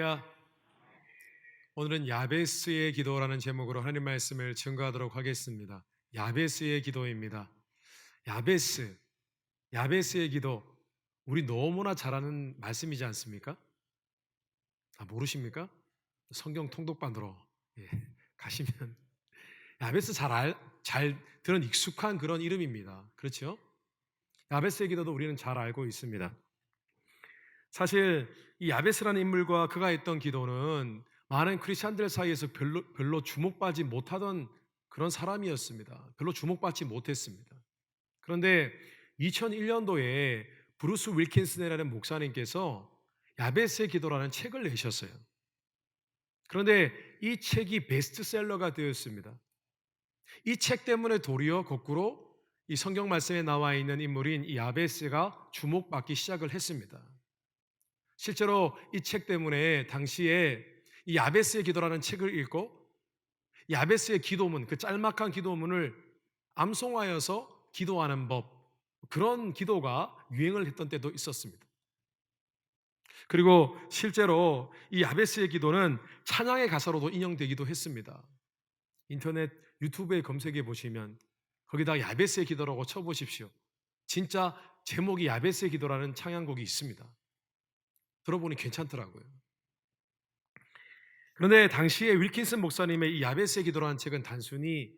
할렐루야. 오늘은 야베스의 기도라는 제목으로 하나님 말씀을 증거하도록 하겠습니다. 야베스의 기도입니다. 야베스, 야베스의 기도. 우리 너무나 잘 아는 말씀이지 않습니까? 모르십니까? 성경 통독반으로 가시면 야베스 잘 들은 익숙한 그런 이름입니다. 그렇죠? 야베스의 기도도 우리는 잘 알고 있습니다. 사실 이 야베스라는 인물과 그가 했던 기도는 많은 크리스찬들 사이에서 별로 주목받지 못하던 그런 사람이었습니다. 별로 주목받지 못했습니다. 그런데 2001년도에 브루스 윌킨슨이라는 목사님께서 야베스의 기도라는 책을 내셨어요. 그런데 이 책이 베스트셀러가 되었습니다. 이 책 때문에 도리어 거꾸로 이 성경 말씀에 나와 있는 인물인 이 야베스가 주목받기 시작을 했습니다. 실제로 이 책 때문에 당시에 이 야베스의 기도라는 책을 읽고 야베스의 기도문, 그 짤막한 기도문을 암송하여서 기도하는 법, 그런 기도가 유행을 했던 때도 있었습니다. 그리고 실제로 이 야베스의 기도는 찬양의 가사로도 인용되기도 했습니다. 인터넷 유튜브에 검색해 보시면 거기다 야베스의 기도라고 쳐보십시오. 진짜 제목이 야베스의 기도라는 찬양곡이 있습니다. 들어보니 괜찮더라고요. 그런데 당시에 윌킨슨 목사님의 이 야베스의 기도라는 책은 단순히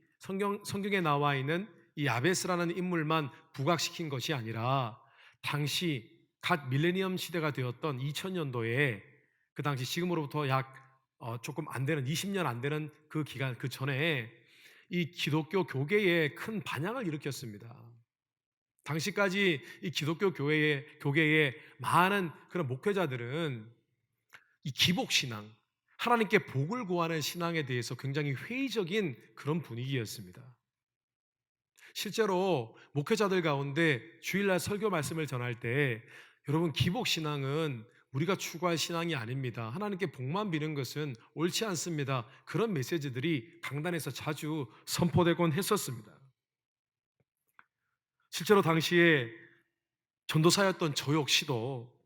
성경에 나와 있는 이 야베스라는 인물만 부각시킨 것이 아니라 당시 갓 밀레니엄 시대가 되었던 2000년도에 그 당시 지금으로부터 약 조금 안 되는 20년 안 되는 그 기간 그 전에 이 기독교 교계에 큰 반향을 일으켰습니다. 당시까지 이 기독교 교계에 많은 그런 목회자들은 이 기복신앙, 하나님께 복을 구하는 신앙에 대해서 굉장히 회의적인 그런 분위기였습니다. 실제로 목회자들 가운데 주일날 설교 말씀을 전할 때 여러분, 기복신앙은 우리가 추구할 신앙이 아닙니다. 하나님께 복만 비는 것은 옳지 않습니다. 그런 메시지들이 강단에서 자주 선포되곤 했었습니다. 실제로 당시에 전도사였던 저 역시도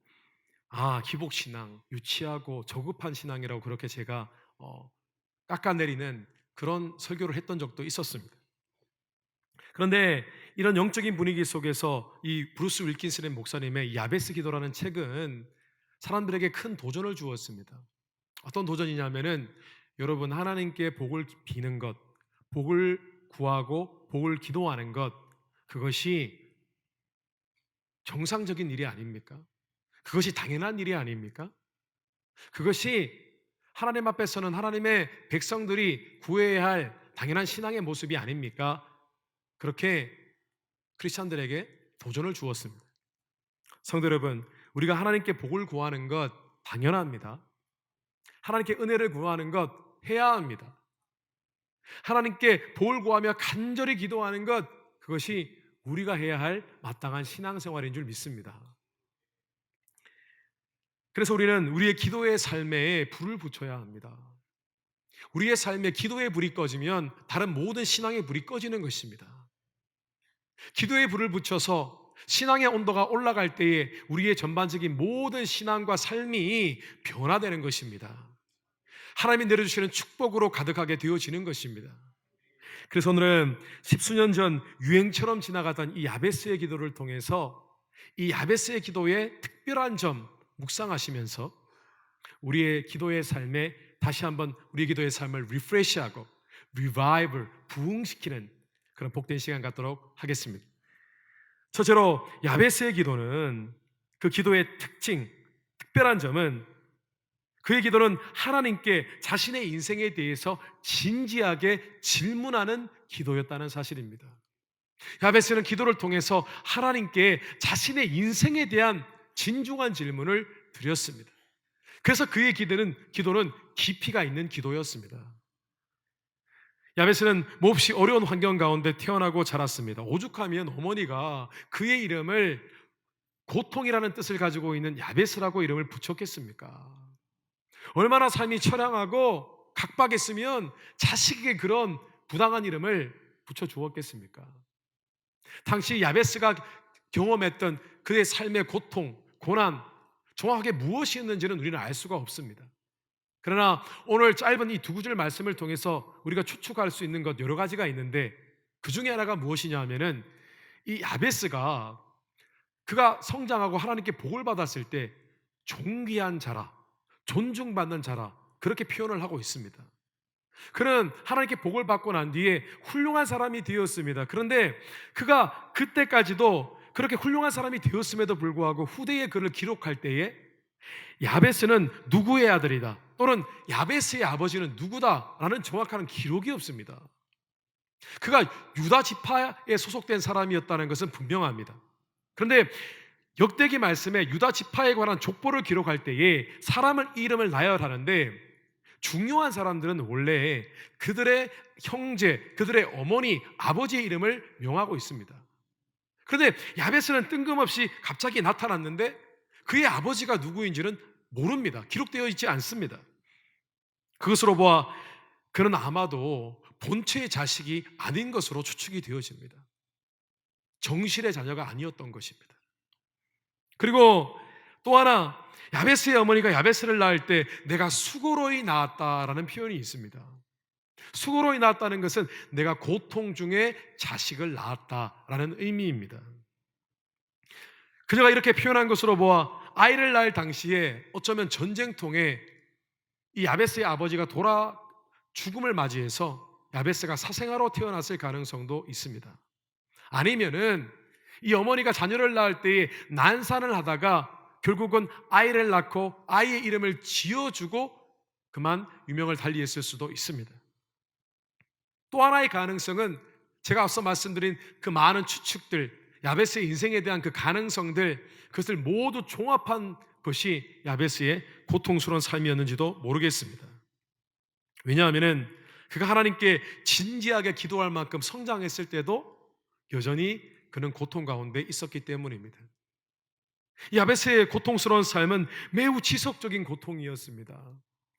기복신앙, 유치하고 저급한 신앙이라고 그렇게 제가 깎아내리는 그런 설교를 했던 적도 있었습니다. 그런데 이런 영적인 분위기 속에서 이 브루스 윌킨슨의 목사님의 야베스 기도라는 책은 사람들에게 큰 도전을 주었습니다. 어떤 도전이냐면은 여러분, 하나님께 복을 비는 것, 복을 구하고 복을 기도하는 것, 그것이 정상적인 일이 아닙니까? 그것이 당연한 일이 아닙니까? 그것이 하나님 앞에서는 하나님의 백성들이 구해야 할 당연한 신앙의 모습이 아닙니까? 그렇게 크리스찬들에게 도전을 주었습니다. 성도 여러분, 우리가 하나님께 복을 구하는 것 당연합니다. 하나님께 은혜를 구하는 것 해야 합니다. 하나님께 복을 구하며 간절히 기도하는 것, 그것이 우리가 해야 할 마땅한 신앙생활인 줄 믿습니다. 그래서 우리는 우리의 기도의 삶에 불을 붙여야 합니다. 우리의 삶에 기도의 불이 꺼지면 다른 모든 신앙의 불이 꺼지는 것입니다. 기도의 불을 붙여서 신앙의 온도가 올라갈 때에 우리의 전반적인 모든 신앙과 삶이 변화되는 것입니다. 하나님이 내려주시는 축복으로 가득하게 되어지는 것입니다. 그래서 오늘은 십수년 전 유행처럼 지나가던 이 야베스의 기도를 통해서 이 야베스의 기도의 특별한 점 묵상하시면서 우리의 기도의 삶에 다시 한번 우리의 기도의 삶을 리프레시하고 리바이벌, 부흥시키는 그런 복된 시간 갖도록 하겠습니다. 첫째로 야베스의 기도는, 그 기도의 특별한 점은 그의 기도는 하나님께 자신의 인생에 대해서 진지하게 질문하는 기도였다는 사실입니다. 야베스는 기도를 통해서 하나님께 자신의 인생에 대한 진중한 질문을 드렸습니다. 그래서 그의 기도는 깊이가 있는 기도였습니다. 야베스는 몹시 어려운 환경 가운데 태어나고 자랐습니다. 오죽하면 어머니가 그의 이름을 고통이라는 뜻을 가지고 있는 야베스라고 이름을 붙였겠습니까? 얼마나 삶이 처량하고 각박했으면 자식에게 그런 부당한 이름을 붙여주었겠습니까? 당시 야베스가 경험했던 그의 삶의 고통, 고난, 정확하게 무엇이었는지는 우리는 알 수가 없습니다. 그러나 오늘 짧은 이 두 구절 말씀을 통해서 우리가 추측할 수 있는 것 여러 가지가 있는데, 그 중에 하나가 무엇이냐 하면은 이 야베스가 그가 성장하고 하나님께 복을 받았을 때 존귀한 자라, 존중받는 자라, 그렇게 표현을 하고 있습니다. 그는 하나님께 복을 받고 난 뒤에 훌륭한 사람이 되었습니다. 그런데 그가 그때까지도 그렇게 훌륭한 사람이 되었음에도 불구하고 후대에 그를 기록할 때에 야베스는 누구의 아들이다, 또는 야베스의 아버지는 누구다라는 정확한 기록이 없습니다. 그가 유다 지파에 소속된 사람이었다는 것은 분명합니다. 그런데 역대기 말씀에 유다 지파에 관한 족보를 기록할 때에 사람을 이름을 나열하는데 중요한 사람들은 원래 그들의 형제, 그들의 어머니, 아버지의 이름을 명하고 있습니다. 그런데 야베스는 뜬금없이 갑자기 나타났는데 그의 아버지가 누구인지는 모릅니다. 기록되어 있지 않습니다. 그것으로 보아 그는 아마도 본체의 자식이 아닌 것으로 추측이 되어집니다. 정실의 자녀가 아니었던 것입니다. 그리고 또 하나, 야베스의 어머니가 야베스를 낳을 때 내가 수고로이 낳았다라는 표현이 있습니다. 수고로이 낳았다는 것은 내가 고통 중에 자식을 낳았다라는 의미입니다. 그녀가 이렇게 표현한 것으로 보아 아이를 낳을 당시에 어쩌면 전쟁통에 이 야베스의 아버지가 죽음을 맞이해서 야베스가 사생아로 태어났을 가능성도 있습니다. 아니면은 이 어머니가 자녀를 낳을 때에 난산을 하다가 결국은 아이를 낳고 아이의 이름을 지어주고 그만 유명을 달리했을 수도 있습니다. 또 하나의 가능성은 제가 앞서 말씀드린 그 많은 추측들, 야베스의 인생에 대한 그 가능성들, 그것을 모두 종합한 것이 야베스의 고통스러운 삶이었는지도 모르겠습니다. 왜냐하면 그가 하나님께 진지하게 기도할 만큼 성장했을 때도 여전히 그는 고통 가운데 있었기 때문입니다. 야베스의 고통스러운 삶은 매우 지속적인 고통이었습니다.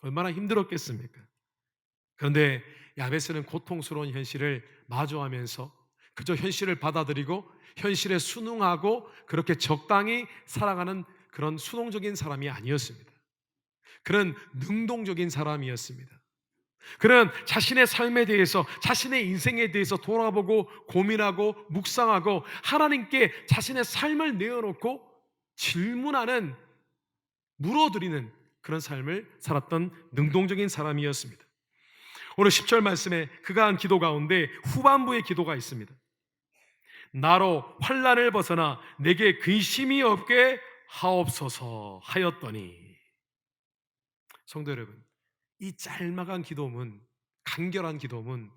얼마나 힘들었겠습니까? 그런데 야베스는 고통스러운 현실을 마주하면서 그저 현실을 받아들이고 현실에 순응하고 그렇게 적당히 살아가는 그런 수동적인 사람이 아니었습니다. 그는 능동적인 사람이었습니다. 그는 자신의 삶에 대해서, 자신의 인생에 대해서 돌아보고 고민하고 묵상하고 하나님께 자신의 삶을 내어놓고 질문하는, 물어드리는 그런 삶을 살았던 능동적인 사람이었습니다. 오늘 10절 말씀에 그가 한 기도 가운데 후반부의 기도가 있습니다. 나로 환난을 벗어나 내게 근심이 없게 하옵소서 하였더니. 성도 여러분, 이 짤막한 기도문, 간결한 기도문,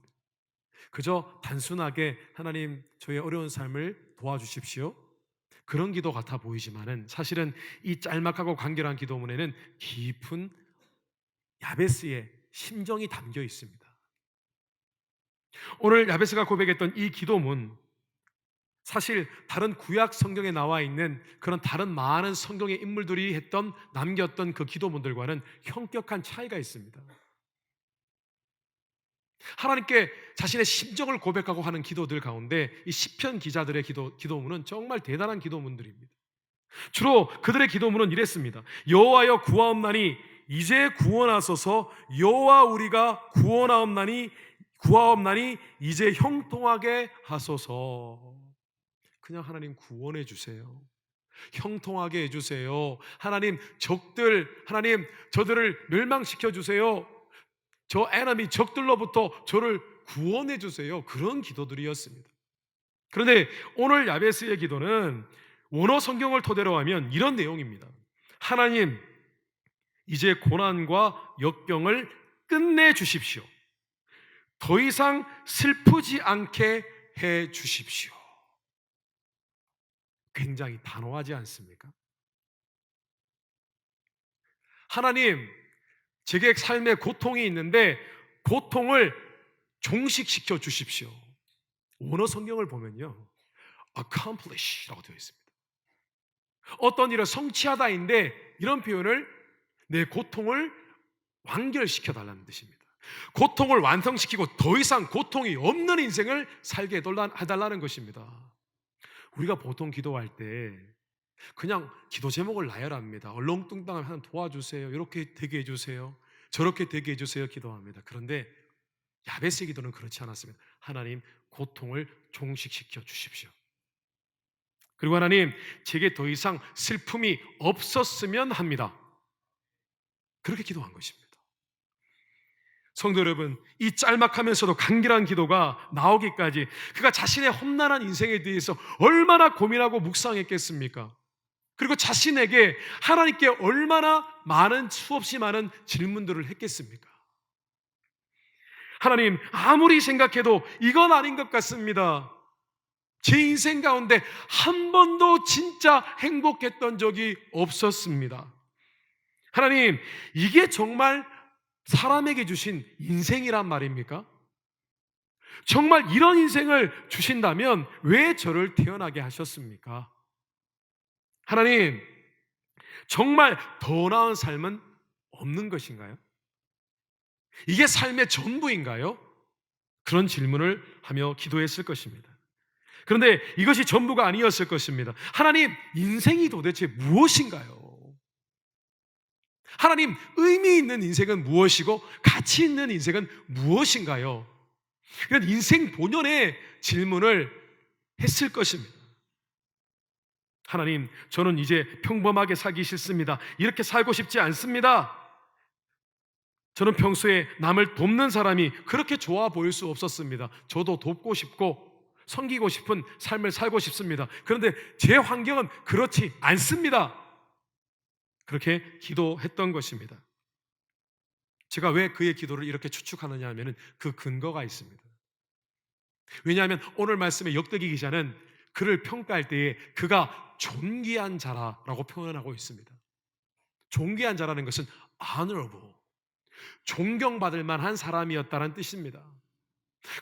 그저 단순하게 하나님 저의 어려운 삶을 도와주십시오, 그런 기도 같아 보이지만은 사실은 이 짤막하고 간결한 기도문에는 깊은 야베스의 심정이 담겨 있습니다. 오늘 야베스가 고백했던 이 기도문, 사실 다른 구약 성경에 나와 있는 그런 다른 많은 성경의 인물들이 남겼던 그 기도문들과는 현격한 차이가 있습니다. 하나님께 자신의 심정을 고백하고 하는 기도들 가운데 이 시편 기자들의 기도문은 정말 대단한 기도문들입니다. 주로 그들의 기도문은 이랬습니다. 여호와여 구하옵나니 이제 구원하소서. 여호와 우리가 구하옵나니 이제 형통하게 하소서. 그냥 하나님 구원해 주세요. 형통하게 해주세요. 하나님 하나님 저들을 멸망시켜 주세요. 저 에너미 적들로부터 저를 구원해 주세요. 그런 기도들이었습니다. 그런데 오늘 야베스의 기도는 원어 성경을 토대로 하면 이런 내용입니다. 하나님, 이제 고난과 역경을 끝내 주십시오. 더 이상 슬프지 않게 해 주십시오. 굉장히 단호하지 않습니까? 하나님, 제게 삶에 고통이 있는데 고통을 종식시켜 주십시오. 원어 성경을 보면요, accomplish라고 되어 있습니다. 어떤 일을 성취하다인데 이런 표현을, 내 고통을 완결시켜 달라는 뜻입니다. 고통을 완성시키고 더 이상 고통이 없는 인생을 살게 해달라는 것입니다. 우리가 보통 기도할 때 그냥 기도 제목을 나열합니다. 얼렁뚱땅하면 하나님 도와주세요, 이렇게 되게 해주세요, 저렇게 되게 해주세요 기도합니다. 그런데 야베스의 기도는 그렇지 않았습니다. 하나님, 고통을 종식시켜 주십시오. 그리고 하나님, 제게 더 이상 슬픔이 없었으면 합니다. 그렇게 기도한 것입니다. 성도 여러분, 이 짤막하면서도 간결한 기도가 나오기까지 그가 자신의 험난한 인생에 대해서 얼마나 고민하고 묵상했겠습니까? 그리고 자신에게 하나님께 얼마나 많은, 수없이 많은 질문들을 했겠습니까? 하나님, 아무리 생각해도 이건 아닌 것 같습니다. 제 인생 가운데 한 번도 진짜 행복했던 적이 없었습니다. 하나님, 이게 정말 사람에게 주신 인생이란 말입니까? 정말 이런 인생을 주신다면 왜 저를 태어나게 하셨습니까? 하나님, 정말 더 나은 삶은 없는 것인가요? 이게 삶의 전부인가요? 그런 질문을 하며 기도했을 것입니다. 그런데 이것이 전부가 아니었을 것입니다. 하나님, 인생이 도대체 무엇인가요? 하나님, 의미 있는 인생은 무엇이고 가치 있는 인생은 무엇인가요? 이런 인생 본연의 질문을 했을 것입니다. 하나님, 저는 이제 평범하게 살기 싫습니다. 이렇게 살고 싶지 않습니다. 저는 평소에 남을 돕는 사람이 그렇게 좋아 보일 수 없었습니다. 저도 돕고 싶고 섬기고 싶은 삶을 살고 싶습니다. 그런데 제 환경은 그렇지 않습니다. 그렇게 기도했던 것입니다. 제가 왜 그의 기도를 이렇게 추측하느냐 하면 그 근거가 있습니다. 왜냐하면 오늘 말씀의 역대기 기자는 그를 평가할 때에 그가 존귀한 자라고 표현하고 있습니다. 존귀한 자라는 것은 honorable, 존경받을 만한 사람이었다는 뜻입니다.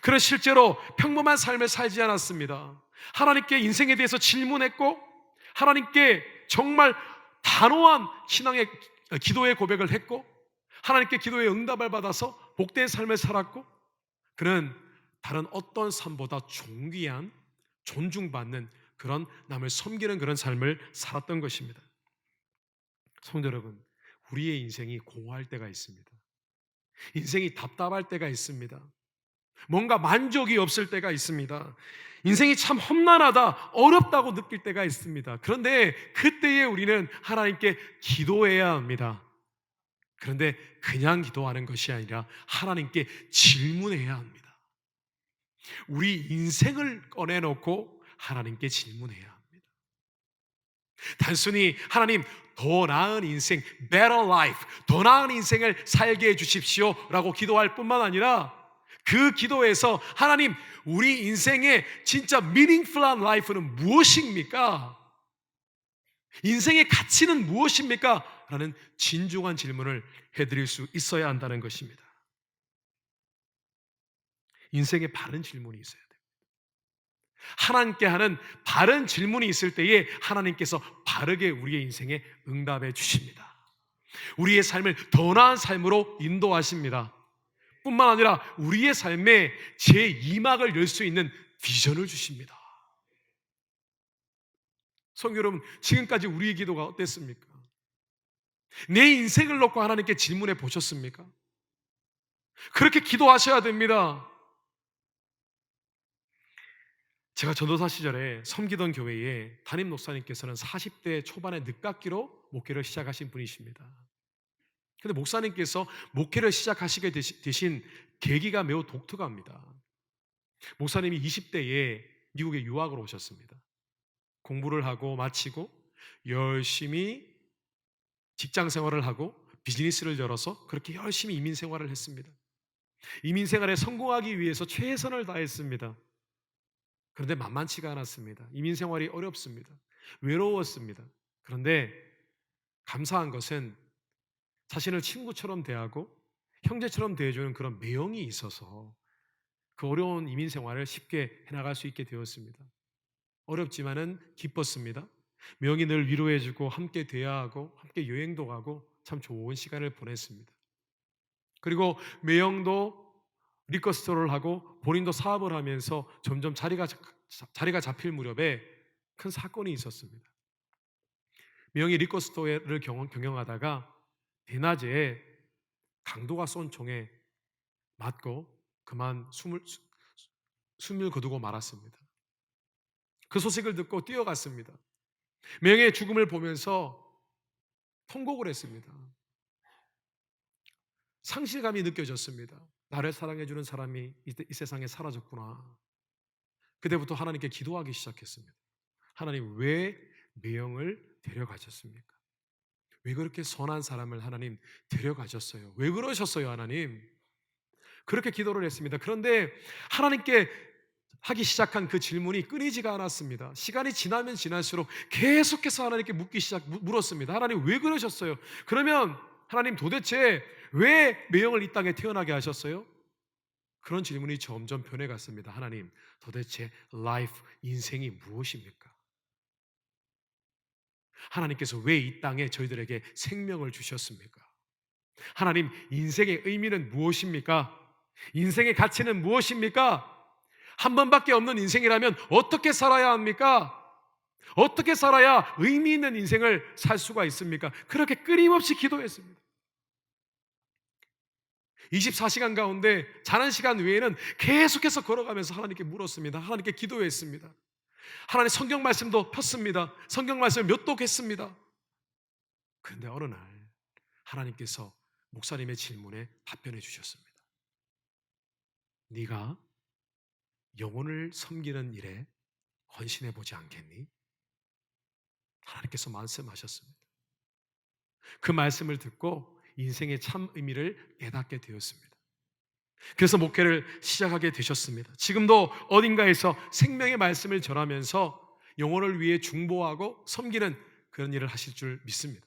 그는 실제로 평범한 삶을 살지 않았습니다. 하나님께 인생에 대해서 질문했고 하나님께 정말 단호한 신앙의 기도의 고백을 했고 하나님께 기도의 응답을 받아서 복된 삶을 살았고 그는 다른 어떤 삶보다 존귀한, 존중받는 그런 남을 섬기는 그런 삶을 살았던 것입니다. 성도 여러분, 우리의 인생이 공허할 때가 있습니다. 인생이 답답할 때가 있습니다. 뭔가 만족이 없을 때가 있습니다. 인생이 참 험난하다, 어렵다고 느낄 때가 있습니다. 그런데 그때에 우리는 하나님께 기도해야 합니다. 그런데 그냥 기도하는 것이 아니라 하나님께 질문해야 합니다. 우리 인생을 꺼내놓고 하나님께 질문해야 합니다. 단순히 하나님, 더 나은 인생, better life, 더 나은 인생을 살게 해주십시오 라고 기도할 뿐만 아니라 그 기도에서 하나님, 우리 인생의 진짜 meaningful한 life는 무엇입니까? 인생의 가치는 무엇입니까? 라는 진중한 질문을 해드릴 수 있어야 한다는 것입니다. 인생에 바른 질문이 있어야 돼요. 하나님께 하는 바른 질문이 있을 때에 하나님께서 바르게 우리의 인생에 응답해 주십니다. 우리의 삶을 더 나은 삶으로 인도하십니다. 뿐만 아니라 우리의 삶에 제2막을 열 수 있는 비전을 주십니다. 성도 여러분, 지금까지 우리의 기도가 어땠습니까? 내 인생을 놓고 하나님께 질문해 보셨습니까? 그렇게 기도하셔야 됩니다. 제가 전도사 시절에 섬기던 교회에 담임 목사님께서는 40대 초반에 늦깎이로 목회를 시작하신 분이십니다. 그런데 목사님께서 목회를 시작하시게 되신 계기가 매우 독특합니다. 목사님이 20대에 미국에 유학을 오셨습니다. 공부를 하고 마치고 열심히 직장 생활을 하고 비즈니스를 열어서 그렇게 열심히 이민 생활을 했습니다. 이민 생활에 성공하기 위해서 최선을 다했습니다. 그런데 만만치가 않았습니다. 이민 생활이 어렵습니다. 외로웠습니다. 그런데 감사한 것은 자신을 친구처럼 대하고 형제처럼 대해주는 그런 매형이 있어서 그 어려운 이민 생활을 쉽게 해나갈 수 있게 되었습니다. 어렵지만은 기뻤습니다. 매형이 늘 위로해주고 함께 대화하고 함께 여행도 가고 참 좋은 시간을 보냈습니다. 그리고 매형도 리커스토어를 하고 본인도 사업을 하면서 점점 자리가 잡힐 무렵에 큰 사건이 있었습니다. 매형이 리커스토어를 경영하다가 대낮에 강도가 쏜 총에 맞고 그만 숨을 거두고 말았습니다. 그 소식을 듣고 뛰어갔습니다. 명예의 죽음을 보면서 통곡을 했습니다. 상실감이 느껴졌습니다. 나를 사랑해주는 사람이 이 세상에 사라졌구나. 그때부터 하나님께 기도하기 시작했습니다. 하나님, 왜 매형을 데려가셨습니까? 왜 그렇게 선한 사람을 하나님 데려가셨어요? 왜 그러셨어요, 하나님? 그렇게 기도를 했습니다. 그런데 하나님께 하기 시작한 그 질문이 끊이지가 않았습니다. 시간이 지나면 지날수록 계속해서 하나님께 물었습니다. 하나님, 왜 그러셨어요? 그러면 하나님, 도대체 왜 매형을 이 땅에 태어나게 하셨어요? 그런 질문이 점점 변해갔습니다. 하나님, 도대체 life, 인생이 무엇입니까? 하나님께서 왜 이 땅에 저희들에게 생명을 주셨습니까? 하나님, 인생의 의미는 무엇입니까? 인생의 가치는 무엇입니까? 한 번밖에 없는 인생이라면 어떻게 살아야 합니까? 어떻게 살아야 의미 있는 인생을 살 수가 있습니까? 그렇게 끊임없이 기도했습니다. 24시간 가운데 자는 시간 외에는 계속해서 걸어가면서 하나님께 물었습니다. 하나님께 기도했습니다. 하나님, 성경 말씀도 폈습니다. 성경 말씀을 몇 독했습니다. 그런데 어느 날 하나님께서 목사님의 질문에 답변해 주셨습니다. 네가 영혼을 섬기는 일에 헌신해 보지 않겠니? 하나님께서 말씀하셨습니다. 그 말씀을 듣고 인생의 참 의미를 깨닫게 되었습니다. 그래서 목회를 시작하게 되셨습니다. 지금도 어딘가에서 생명의 말씀을 전하면서 영혼을 위해 중보하고 섬기는 그런 일을 하실 줄 믿습니다.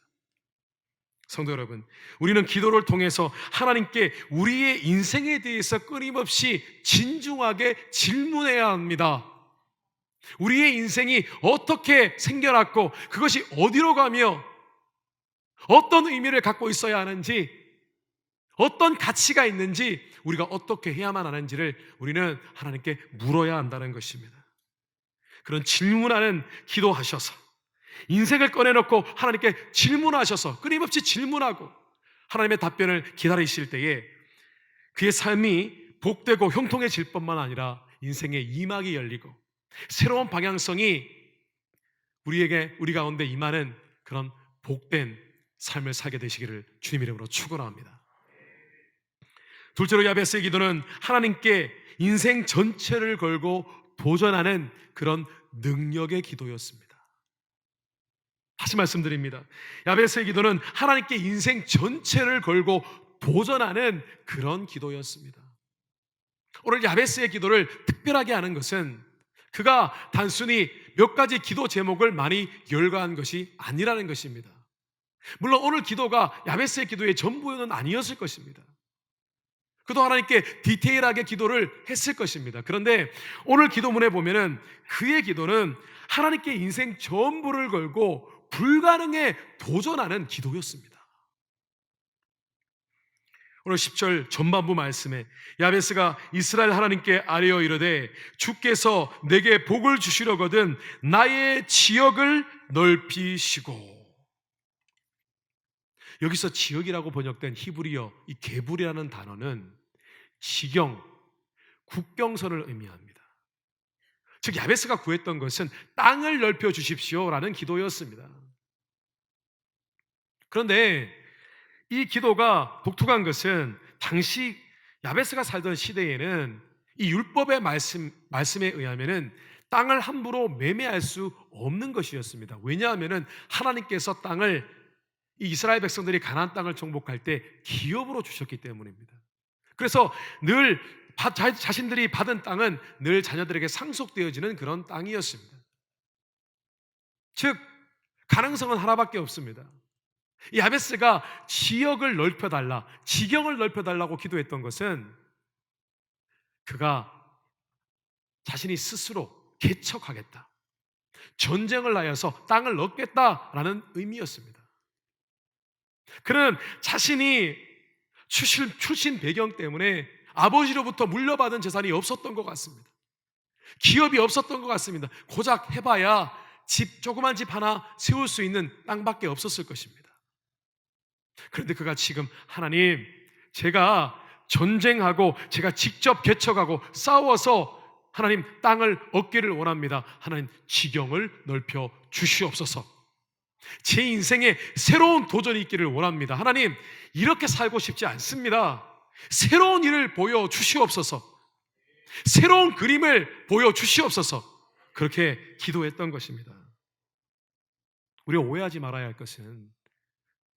성도 여러분, 우리는 기도를 통해서 하나님께 우리의 인생에 대해서 끊임없이 진중하게 질문해야 합니다. 우리의 인생이 어떻게 생겨났고 그것이 어디로 가며 어떤 의미를 갖고 있어야 하는지, 어떤 가치가 있는지, 우리가 어떻게 해야만 하는지를 우리는 하나님께 물어야 한다는 것입니다. 그런 질문하는 기도하셔서 인생을 꺼내놓고 하나님께 질문하셔서 끊임없이 질문하고 하나님의 답변을 기다리실 때에 그의 삶이 복되고 형통해질 뿐만 아니라 인생의 이막이 열리고 새로운 방향성이 우리 가운데 임하는 그런 복된 삶을 살게 되시기를 주님 이름으로 축원합니다. 둘째로 야베스의 기도는 하나님께 인생 전체를 걸고 도전하는 그런 능력의 기도였습니다. 다시 말씀드립니다. 야베스의 기도는 하나님께 인생 전체를 걸고 도전하는 그런 기도였습니다. 오늘 야베스의 기도를 특별하게 하는 것은 그가 단순히 몇 가지 기도 제목을 많이 열거한 것이 아니라는 것입니다. 물론 오늘 기도가 야베스의 기도의 전부는 아니었을 것입니다. 그도 하나님께 디테일하게 기도를 했을 것입니다. 그런데 오늘 기도문에 보면은 그의 기도는 하나님께 인생 전부를 걸고 불가능에 도전하는 기도였습니다. 오늘 10절 전반부 말씀에 야베스가 이스라엘 하나님께 아뢰어 이르되 주께서 내게 복을 주시려거든 나의 지역을 넓히시고. 여기서 지역이라고 번역된 히브리어 이 게불이라는 단어는 지경, 국경선을 의미합니다. 즉 야베스가 구했던 것은 땅을 넓혀 주십시오라는 기도였습니다. 그런데 이 기도가 독특한 것은 당시 야베스가 살던 시대에는 이 율법의 말씀에 의하면은 땅을 함부로 매매할 수 없는 것이었습니다. 왜냐하면은 하나님께서 땅을 이 이스라엘 백성들이 가나안 땅을 정복할 때 기업으로 주셨기 때문입니다. 그래서 늘 자신들이 받은 땅은 늘 자녀들에게 상속되어지는 그런 땅이었습니다. 즉 가능성은 하나밖에 없습니다. 이 야베스가 지역을 넓혀달라, 지경을 넓혀달라고 기도했던 것은 그가 자신이 스스로 개척하겠다, 전쟁을 하여서 땅을 얻겠다라는 의미였습니다. 그는 자신이 출신 배경 때문에 아버지로부터 물려받은 재산이 없었던 것 같습니다. 기업이 없었던 것 같습니다. 고작 해봐야 조그만 집 하나 세울 수 있는 땅밖에 없었을 것입니다. 그런데 그가 지금 하나님, 제가 전쟁하고 제가 직접 개척하고 싸워서 하나님 땅을 얻기를 원합니다. 하나님 지경을 넓혀 주시옵소서. 제 인생에 새로운 도전이 있기를 원합니다. 하나님 이렇게 살고 싶지 않습니다. 새로운 일을 보여 주시옵소서. 새로운 그림을 보여 주시옵소서. 그렇게 기도했던 것입니다. 우리가 오해하지 말아야 할 것은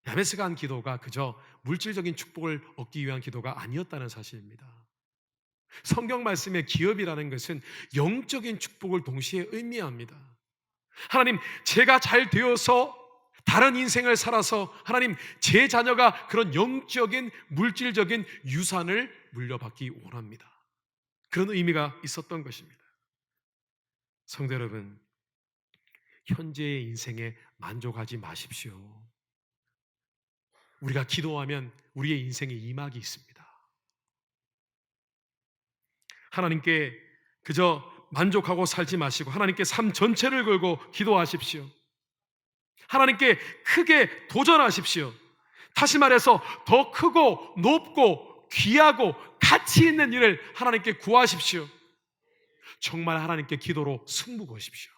야베스가 한 기도가 그저 물질적인 축복을 얻기 위한 기도가 아니었다는 사실입니다. 성경 말씀의 기업이라는 것은 영적인 축복을 동시에 의미합니다. 하나님, 제가 잘 되어서 다른 인생을 살아서 하나님, 제 자녀가 그런 영적인 물질적인 유산을 물려받기 원합니다. 그런 의미가 있었던 것입니다. 성도 여러분, 현재의 인생에 만족하지 마십시오. 우리가 기도하면 우리의 인생에 이막이 있습니다. 하나님께 그저 만족하고 살지 마시고 하나님께 삶 전체를 걸고 기도하십시오. 하나님께 크게 도전하십시오. 다시 말해서 더 크고 높고 귀하고 가치 있는 일을 하나님께 구하십시오. 정말 하나님께 기도로 승부 거십시오.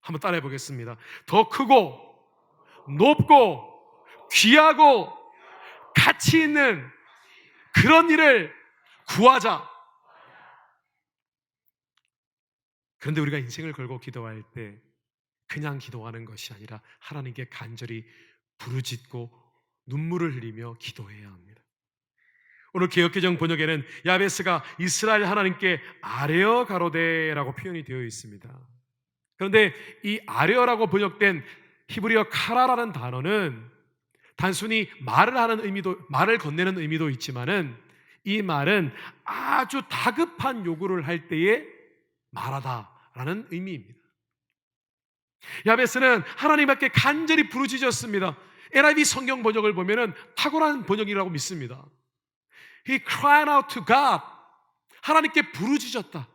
한번 따라해 보겠습니다. 더 크고 높고 귀하고 가치 있는 그런 일을 구하자. 그런데 우리가 인생을 걸고 기도할 때 그냥 기도하는 것이 아니라 하나님께 간절히 부르짖고 눈물을 흘리며 기도해야 합니다. 오늘 개역개정 번역에는 야베스가 이스라엘 하나님께 아뢰어 가로되라고 표현이 되어 있습니다. 그런데 이 아뢰어라고 번역된 히브리어 카라라는 단어는 단순히 말을 건네는 의미도 있지만은 이 말은 아주 다급한 요구를 할 때에 말하다라는 의미입니다. 야베스는 하나님 앞에 간절히 부르짖었습니다. NIV 성경 번역을 보면은 탁월한 번역이라고 믿습니다. He cried out to God. 하나님께 부르짖었다.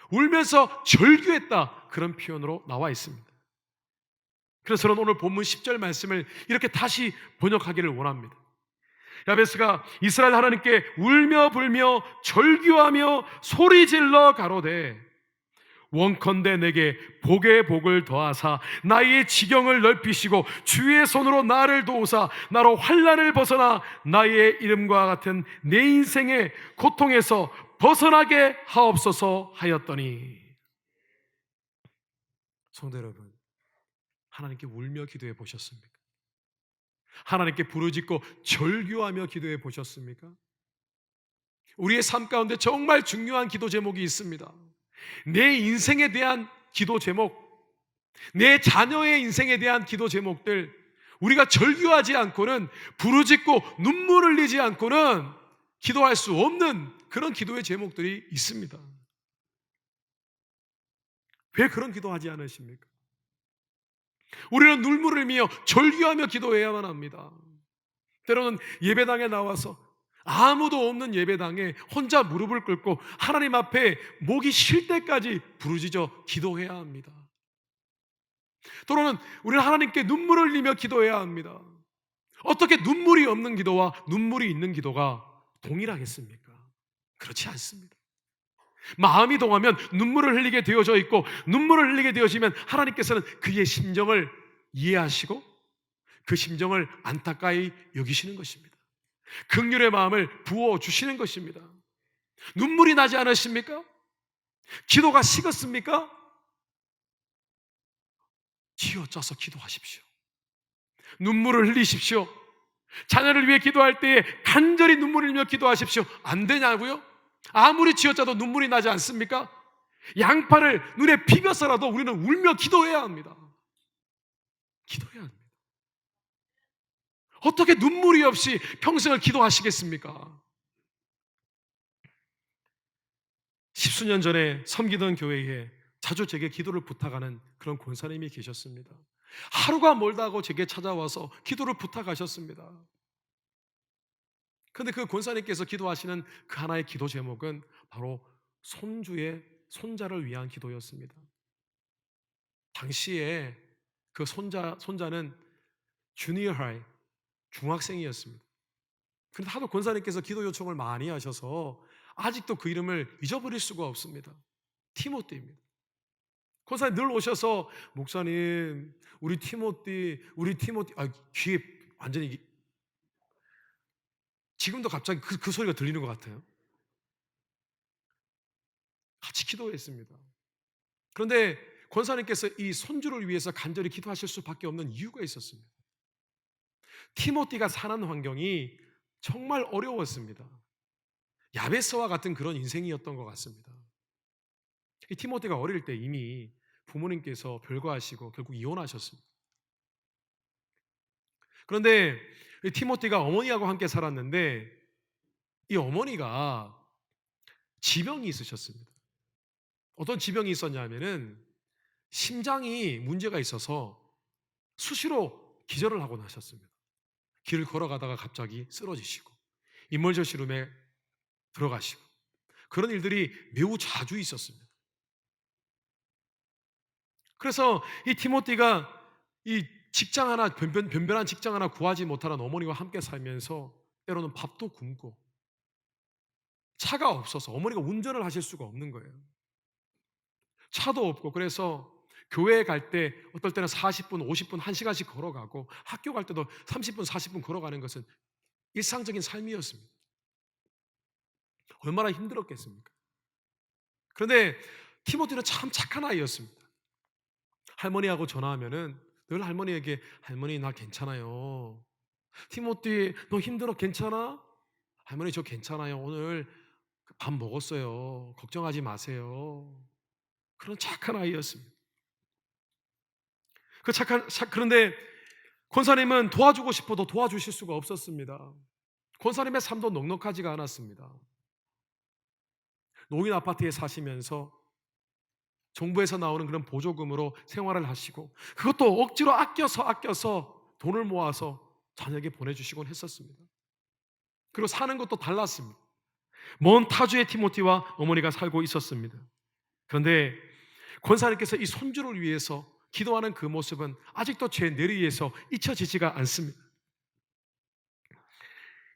울면서 절규했다. 그런 표현으로 나와 있습니다. 그래서 저는 오늘 본문 10절 말씀을 이렇게 다시 번역하기를 원합니다. 야베스가 이스라엘 하나님께 울며 불며 절규하며 소리질러 가로되 원컨대 내게 복의 복을 더하사 나의 지경을 넓히시고 주의 손으로 나를 도우사 나로 환난을 벗어나 나의 이름과 같은 내 인생의 고통에서 벗어나게 하옵소서 하였더니. 성도 여러분, 하나님께 울며 기도해 보셨습니까? 하나님께 부르짖고 절규하며 기도해 보셨습니까? 우리의 삶 가운데 정말 중요한 기도 제목이 있습니다. 내 인생에 대한 기도 제목, 내 자녀의 인생에 대한 기도 제목들, 우리가 절규하지 않고는, 부르짖고 눈물 흘리지 않고는 기도할 수 없는 그런 기도의 제목들이 있습니다. 왜 그런 기도하지 않으십니까? 우리는 눈물을 흘리며 절규하며 기도해야만 합니다. 때로는 예배당에 나와서 아무도 없는 예배당에 혼자 무릎을 꿇고 하나님 앞에 목이 쉴 때까지 부르짖어 기도해야 합니다. 또는 우리는 하나님께 눈물을 흘리며 기도해야 합니다. 어떻게 눈물이 없는 기도와 눈물이 있는 기도가 동일하겠습니까? 그렇지 않습니다. 마음이 동하면 눈물을 흘리게 되어져 있고, 눈물을 흘리게 되어지면 하나님께서는 그의 심정을 이해하시고 그 심정을 안타까이 여기시는 것입니다. 긍휼의 마음을 부어주시는 것입니다. 눈물이 나지 않으십니까? 기도가 식었습니까? 쥐어짜서 기도하십시오. 눈물을 흘리십시오. 자녀를 위해 기도할 때에 간절히 눈물을 흘리며 기도하십시오. 안 되냐고요? 아무리 쥐어짜도 눈물이 나지 않습니까? 양파를 눈에 비벼서라도 우리는 울며 기도해야 합니다. 기도해야 합니다. 어떻게 눈물이 없이 평생을 기도하시겠습니까? 십수년 전에 섬기던 교회에 자주 제게 기도를 부탁하는 그런 권사님이 계셨습니다. 하루가 멀다 하고 제게 찾아와서 기도를 부탁하셨습니다. 그런데 그 권사님께서 기도하시는 그 하나의 기도 제목은 바로 손자를 위한 기도였습니다. 당시에 그 손자는 주니어 하이, 중학생이었습니다. 그런데 하도 권사님께서 기도 요청을 많이 하셔서 아직도 그 이름을 잊어버릴 수가 없습니다. 티모티입니다. 권사님 늘 오셔서 목사님 우리 티모티 귀에 완전히 지금도 갑자기 그 소리가 들리는 것 같아요. 같이 기도했습니다. 그런데 권사님께서 이 손주를 위해서 간절히 기도하실 수밖에 없는 이유가 있었습니다. 티모티가 사는 환경이 정말 어려웠습니다. 야베스와 같은 그런 인생이었던 것 같습니다. 이 티모티가 어릴 때 이미 부모님께서 별거하시고 결국 이혼하셨습니다. 그런데 이 티모티가 어머니하고 함께 살았는데 이 어머니가 지병이 있으셨습니다. 어떤 지병이 있었냐면은 심장이 문제가 있어서 수시로 기절을 하고 나셨습니다. 길을 걸어가다가 갑자기 쓰러지시고 인물저실움에 들어가시고 그런 일들이 매우 자주 있었습니다. 그래서 이 티모티가 이 직장 하나 변변한 직장 하나 구하지 못하는 어머니와 함께 살면서 때로는 밥도 굶고 차가 없어서 어머니가 운전을 하실 수가 없는 거예요. 차도 없고 그래서 교회에 갈 때 어떨 때는 40분, 50분, 1시간씩 걸어가고 학교 갈 때도 30분, 40분 걸어가는 것은 일상적인 삶이었습니다. 얼마나 힘들었겠습니까? 그런데 티모티는 참 착한 아이였습니다. 할머니하고 전화하면은 늘 할머니에게 할머니 나 괜찮아요. 티모티 너 힘들어 괜찮아? 할머니 저 괜찮아요. 오늘 밥 먹었어요. 걱정하지 마세요. 그런 착한 아이였습니다. 그런데 권사님은 도와주고 싶어도 도와주실 수가 없었습니다. 권사님의 삶도 넉넉하지가 않았습니다. 노인 아파트에 사시면서 정부에서 나오는 그런 보조금으로 생활을 하시고 그것도 억지로 아껴서 돈을 모아서 자녀에게 보내주시곤 했었습니다. 그리고 사는 것도 달랐습니다. 먼 타주의 티모티와 어머니가 살고 있었습니다. 그런데 권사님께서 이 손주를 위해서 기도하는 그 모습은 아직도 제 뇌리에서 잊혀지지가 않습니다.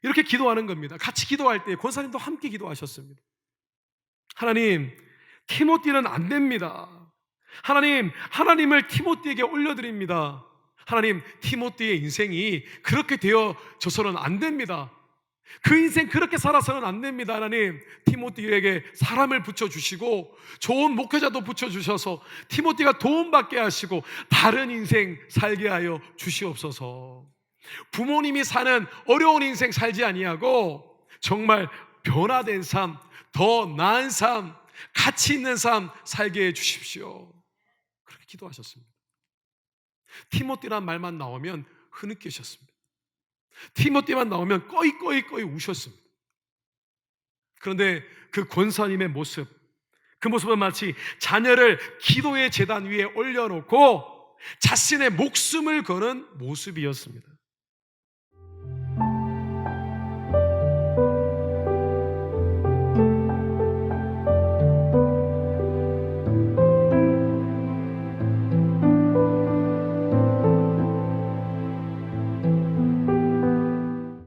이렇게 기도하는 겁니다. 같이 기도할 때 권사님도 함께 기도하셨습니다. 하나님, 티모티는 안 됩니다. 하나님을 티모티에게 올려드립니다. 하나님, 티모티의 인생이 그렇게 되어져서는 안 됩니다. 그 인생 그렇게 살아서는 안 됩니다. 하나님, 티모티에게 사람을 붙여주시고 좋은 목회자도 붙여주셔서 티모티가 도움받게 하시고 다른 인생 살게 하여 주시옵소서. 부모님이 사는 어려운 인생 살지 아니하고 정말 변화된 삶, 더 나은 삶, 가치 있는 삶 살게 해 주십시오. 그렇게 기도하셨습니다. 티모티란 말만 나오면 흐느끼셨습니다. 티모티만 나오면 꺼이 우셨습니다. 그런데 그 권사님의 모습, 그 모습은 마치 자녀를 기도의 제단 위에 올려놓고 자신의 목숨을 거는 모습이었습니다.